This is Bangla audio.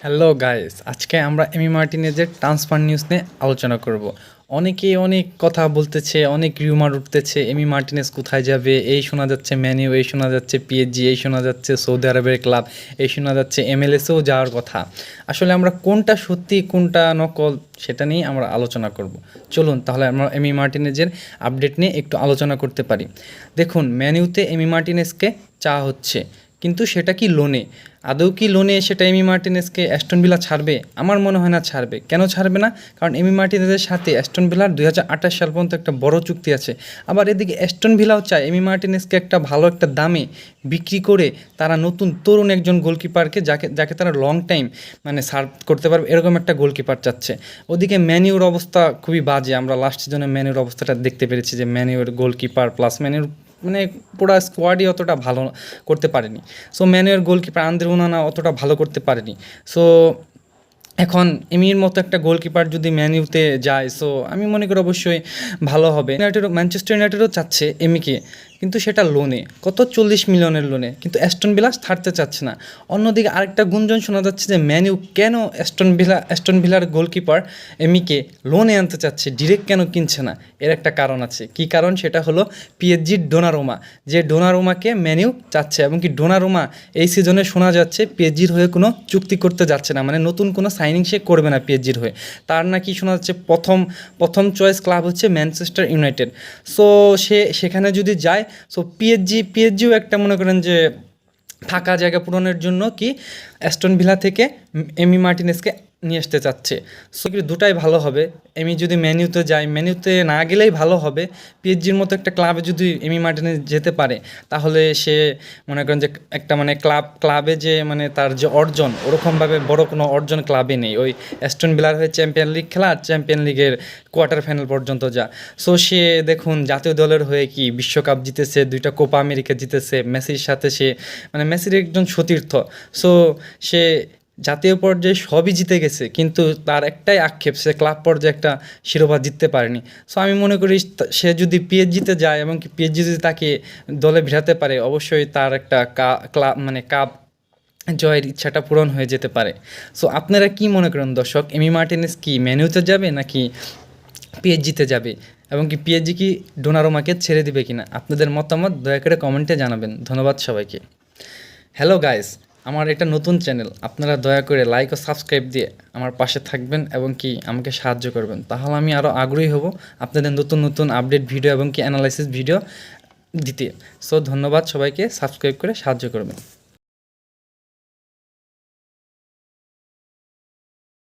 হ্যালো গাইস, আজকে আমরা এমি মার্টিনেজের ট্রান্সফার নিউজ নিয়ে আলোচনা করব। অনেকেই অনেক কথা বলতেছে, অনেক রিউমার উঠতেছে, এমি মার্টিনেজ কোথায় যাবে, এই শোনা যাচ্ছে ম্যানিউ, এই শোনা যাচ্ছে পিএসজি, এই শোনা যাচ্ছে সৌদি আরবের ক্লাব, এই শোনা যাচ্ছে এমএলএসেও যাওয়ার কথা। আসলে আমরা কোনটা সত্যি কোনটা নকল সেটা নিয়ে আমরা আলোচনা করব। চলুন তাহলে আমরা এমি মার্টিনেজের আপডেট নিয়ে একটু আলোচনা করতে পারি। দেখুন, ম্যানিউতে এমি মার্টিনেজকে চাওয়া হচ্ছে, কিন্তু সেটা কি লোনে? আদৌ কি লোনে সেটা এমি মার্টিনেজকে অ্যাস্টন ভিলা ছাড়বে? আমার মনে হয় না ছাড়বে। কেন ছাড়বে না? কারণ এমি মার্টিনেজের সাথে অ্যাস্টন ভিলার 2028 সাল পর্যন্ত একটা বড় চুক্তি আছে। আবার এদিকে অ্যাস্টন ভিলাও চায় এমি মার্টিনেজকে একটা ভালো একটা দামে বিক্রি করে তারা নতুন তরুণ একজন গোলকিপারকে যাকে যাকে তারা লং টাইম মানে সার্ভ করতে পারবে এরকম একটা গোলকিপার চাচ্ছে। ওদিকে ম্যানিউর অবস্থা খুবই বাজে। আমরা লাস্ট সিজনে ম্যানিউর অবস্থাটা দেখতে পেরেছি যে ম্যানিউর গোলকিপার প্লাস ম্যানিউর মানে পুরো স্কোয়াডই অতটা ভালো করতে পারেনি। সো ম্যানুয়ের গোলকিপার আন্দ্রে ওনানা অতটা ভালো করতে পারেনি। সো এখন এমির মতো একটা গোলকিপার যদি ম্যানিউতে যায়, সো আমি মনে করি অবশ্যই ভালো হবে। ম্যানচেস্টার ইউনাইটেডও চাচ্ছে এমিকে, কিন্তু সেটা লোনে, কত 40 মিলিয়নের লোনে, কিন্তু অ্যাস্টন ভিলা ছাড়তে চাচ্ছে না। অন্যদিকে আরেকটা গুঞ্জন শোনা যাচ্ছে যে ম্যানিউ কেন অ্যাস্টন ভিলার গোলকিপার এমিকে লোনে আনতে চাচ্ছে, ডিরেক্ট কেন কিনছে না? এর একটা কারণ আছে। কি কারণ? সেটা হলো পিএসজির ডোনারুমা, যে ডোনারুমাকে ম্যানিউ চাচ্ছে, এবং কি ডোনারুমা এই সিজনে শোনা যাচ্ছে পিএসজির হয়ে কোনো চুক্তি করতে যাচ্ছে না, মানে নতুন কোনো সাইনিং সে করবে না পিএসজির হয়ে। তার নাকি শোনা যাচ্ছে প্রথম চয়েস ক্লাব হচ্ছে ম্যানচেস্টার ইউনাইটেড। সো সে সেখানে যদি যায়, সো পিএসজিও একটা মনে করেন যে ফাঁকা জায়গা পূরণের জন্য কি অ্যাস্টন ভিলা থেকে এমি মার্টিনেজকে নিয়ে আসতে চাচ্ছে। সো কি দুটাই ভালো হবে। এমি যদি ম্যানিউতে যায়, ম্যানিউতে না গেলেই ভালো হবে। পিএসজির মতো একটা ক্লাবে যদি এমি মার্টিনেজ যেতে পারে, তাহলে সে মনে করেন যে একটা মানে ক্লাবে যে মানে তার যে অর্জন, ওরকমভাবে বড় কোনো অর্জন ক্লাবে নেই। ওই অ্যাস্টন ভিলার হয়ে চ্যাম্পিয়ন লিগ খেলা, চ্যাম্পিয়ন লিগের কোয়ার্টার ফাইনাল পর্যন্ত যা। সো সে দেখুন জাতীয় দলের হয়ে কি বিশ্বকাপ জিতেছে, 2টা কোপা আমেরিকা জিতেছে, মেসির সাথে সে মানে মেসির একজন সতীর্থ। সো সে জাতীয় পর্যায়ে সবই জিতে গেছে, কিন্তু তার একটাই আক্ষেপ, সে ক্লাব পর্যায়ে একটা শিরোপা জিততে পারেনি। সো আমি মনে করি সে যদি পিএসজিতে যায় এবং কি পিএসজি যদি তাকে দলে ভিড়াতে পারে, অবশ্যই তার একটা ক্লাব মানে কাপ জয়ের ইচ্ছাটা পূরণ হয়ে যেতে পারে। সো আপনারা কি মনে করেন দর্শক, এমি মার্টিনেজ কি ম্যানুতে যাবে নাকি পিএসজিতে যাবে, এবং কি পিএসজি কি ডোনারুমাকে ছেড়ে দিবে কিনা? আপনাদের মতামত দয়া করে কমেন্টে জানাবেন। ধন্যবাদ সবাইকে। হ্যালো গাইস, আমার এটা নতুন চ্যানেল, আপনারা দয়া করে লাইক ও সাবস্ক্রাইব দিয়ে আমার পাশে থাকবেন এবং কি আমাকে সাহায্য করবেন, তাহলে আমি আরও আগ্রহী হব আপনাদের নতুন নতুন আপডেট ভিডিও এবং কি অ্যানালাইসিস ভিডিও দিতে। সো ধন্যবাদ সবাইকে, সাবস্ক্রাইব করে সাহায্য করবেন।